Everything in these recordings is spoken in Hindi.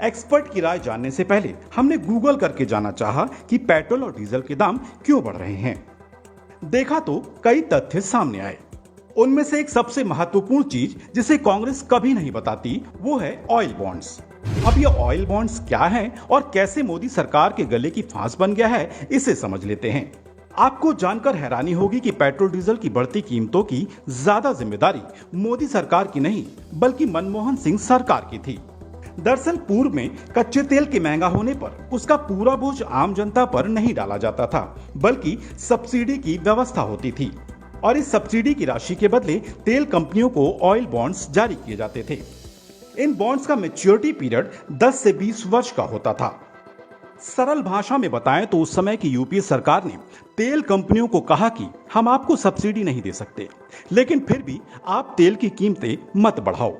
एक्सपर्ट की राय जानने से पहले हमने गूगल करके जाना चाहा कि पेट्रोल और डीजल के दाम क्यों बढ़ रहे हैं। देखा तो कई तथ्य सामने आए। उनमें से एक सबसे महत्वपूर्ण चीज जिसे कांग्रेस कभी नहीं बताती वो है ऑयल बॉन्ड्स। अब ये ऑयल बॉन्ड्स क्या हैं और कैसे मोदी सरकार के गले की फांस बन गया है, इसे समझ लेते हैं। आपको जानकर हैरानी होगी कि पेट्रोल डीजल की बढ़ती कीमतों की ज्यादा जिम्मेदारी मोदी सरकार की नहीं बल्कि मनमोहन सिंह सरकार की थी। दरअसल पूर्व में कच्चे तेल के महंगा होने पर उसका पूरा बोझ आम जनता पर नहीं डाला जाता था, बल्कि सब्सिडी की व्यवस्था होती थी और इस सब्सिडी की राशि के बदले तेल कंपनियों को ऑयल बॉन्ड्स जारी किए जाते थे। इन बॉन्ड्स का मैच्योरिटी पीरियड 10 से 20 वर्ष का होता था। सरल भाषा में बताएं तो उस समय की यूपीए सरकार ने तेल कंपनियों को कहा कि हम आपको सब्सिडी नहीं दे सकते, लेकिन फिर भी आप तेल की कीमतें मत बढ़ाओ।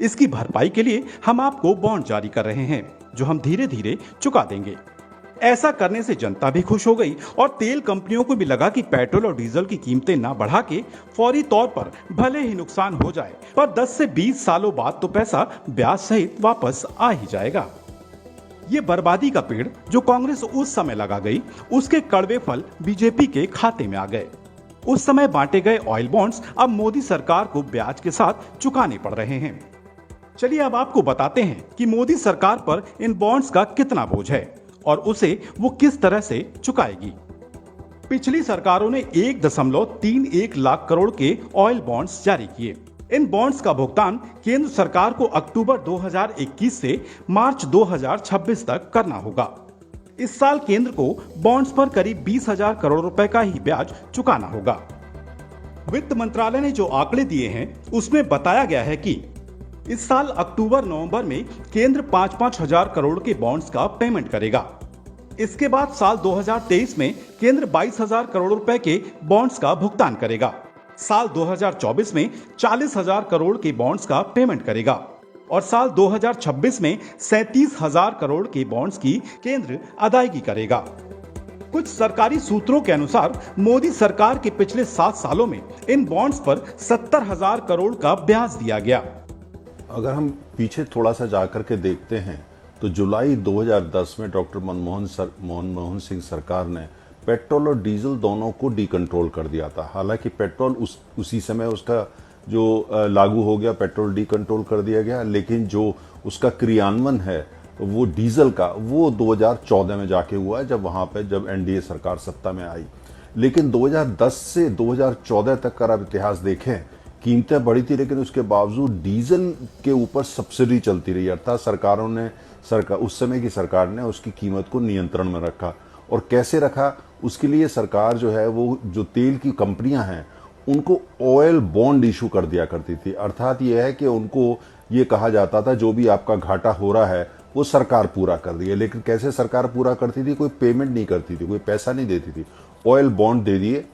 इसकी भरपाई के लिए हम आपको बॉन्ड जारी कर रहे हैं जो हम धीरे धीरे चुका देंगे। ऐसा करने से जनता भी खुश हो गई और तेल कंपनियों को भी लगा कि पेट्रोल और डीजल की कीमतें ना बढ़ा के फौरी तौर पर भले ही नुकसान हो जाए, पर 10 से 20 सालों बाद तो पैसा ब्याज सहित वापस आ ही जाएगा। ये बर्बादी का पेड़ जो कांग्रेस उस समय लगा गई, उसके कड़वे फल बीजेपी के खाते में आ गए। उस समय बांटे गए ऑयल बॉन्ड्स अब मोदी सरकार को ब्याज के साथ चुकाने पड़ रहे हैं। चलिए अब आपको बताते हैं कि मोदी सरकार पर इन बॉन्ड्स का कितना बोझ है और उसे वो किस तरह से चुकाएगी। पिछली सरकारों ने 1.31 लाख करोड़ के ऑयल बॉन्ड्स जारी किए। इन बॉन्ड्स का भुगतान केंद्र सरकार को अक्टूबर 2021 से मार्च 2026 तक करना होगा। इस साल केंद्र को बॉन्ड्स पर करीब 20,000 करोड़ रुपए का ही ब्याज चुकाना होगा। वित्त मंत्रालय ने जो आंकड़े दिए हैं उसमें बताया गया है कि इस साल अक्टूबर-नवंबर में केंद्र 5-5 हजार करोड़ के बॉन्ड्स का पेमेंट करेगा। इसके बाद साल 2023 में केंद्र 22,000 करोड़ रुपए के बॉन्ड्स का भुगतान करेगा। साल 2024 में 40,000 करोड़ के बॉन्ड्स का पेमेंट करेगा और साल 2026 में 37,000 करोड़ के बॉन्ड्स की केंद्र अदायगी करेगा। कुछ सरकारी सूत्रों के अनुसार मोदी सरकार के पिछले 7 सालों में इन बॉन्ड्स पर 70,000 करोड़ का ब्याज दिया गया। अगर हम पीछे थोड़ा सा जाकर के देखते हैं तो जुलाई 2010 में डॉक्टर मनमोहन सिंह सरकार ने पेट्रोल और डीजल दोनों को डीकंट्रोल कर दिया था। हालांकि पेट्रोल उसी समय उसका जो लागू हो गया, पेट्रोल डीकंट्रोल कर दिया गया, लेकिन जो उसका क्रियान्वयन है वो डीजल का वो 2014 में जाके हुआ है, जब एनडीए सरकार सत्ता में आई। लेकिन 2010 से 2014 तक का आप इतिहास देखें, कीमतें बढ़ी थी लेकिन उसके बावजूद डीजल के ऊपर सब्सिडी चलती रही। अर्थात उस समय की सरकार ने उसकी कीमत को नियंत्रण में रखा। और कैसे रखा, उसके लिए सरकार जो है वो जो तेल की कंपनियां हैं उनको ऑयल बॉन्ड इशू कर दिया करती थी। अर्थात ये है कि उनको ये कहा जाता था जो भी आपका घाटा हो रहा है वो सरकार पूरा कर रही है। लेकिन कैसे सरकार पूरा करती थी, कोई पेमेंट नहीं करती थी, कोई पैसा नहीं देती थी, ऑयल बॉन्ड दे दिए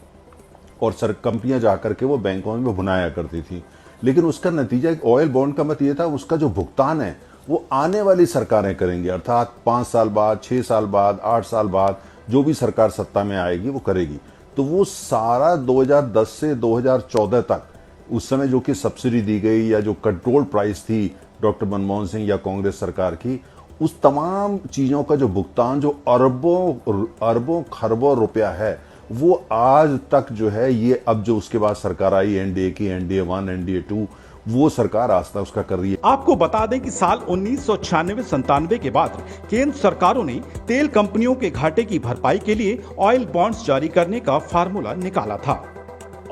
और कंपनियां जाकर के वो बैंकों में भुनाया करती थी। लेकिन उसका नतीजा ऑयल बॉन्ड का मत ये था, उसका जो भुगतान है वो आने वाली सरकारें करेंगी। अर्थात 5 साल बाद, 6 साल बाद, 8 साल बाद जो भी सरकार सत्ता में आएगी वो करेगी। तो वो सारा 2010 से 2014 तक उस समय जो कि सब्सिडी दी गई या जो कंट्रोल प्राइस थी डॉक्टर मनमोहन सिंह या कांग्रेस सरकार की, उस तमाम चीजों का जो भुगतान जो अरबों खरबों रुपया है वो आज तक जो है ये अब जो उसके बाद सरकार आई एनडीए की, एनडीए 1, एनडीए 2, वो सरकार आज तक उसका कर रही है। आपको बता दें कि साल 1996-97 के बाद केंद्र सरकारों ने तेल कंपनियों के घाटे की भरपाई के लिए ऑयल बॉन्ड्स जारी करने का फार्मूला निकाला था।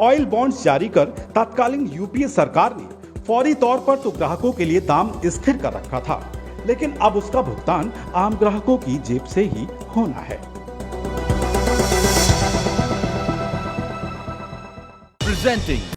ऑयल बॉन्ड्स जारी कर तत्कालीन यूपीए सरकार ने फौरी तौर पर तो ग्राहकों के लिए दाम स्थिर कर रखा था, लेकिन अब उसका भुगतान आम ग्राहकों की जेब से ही होना है। Presenting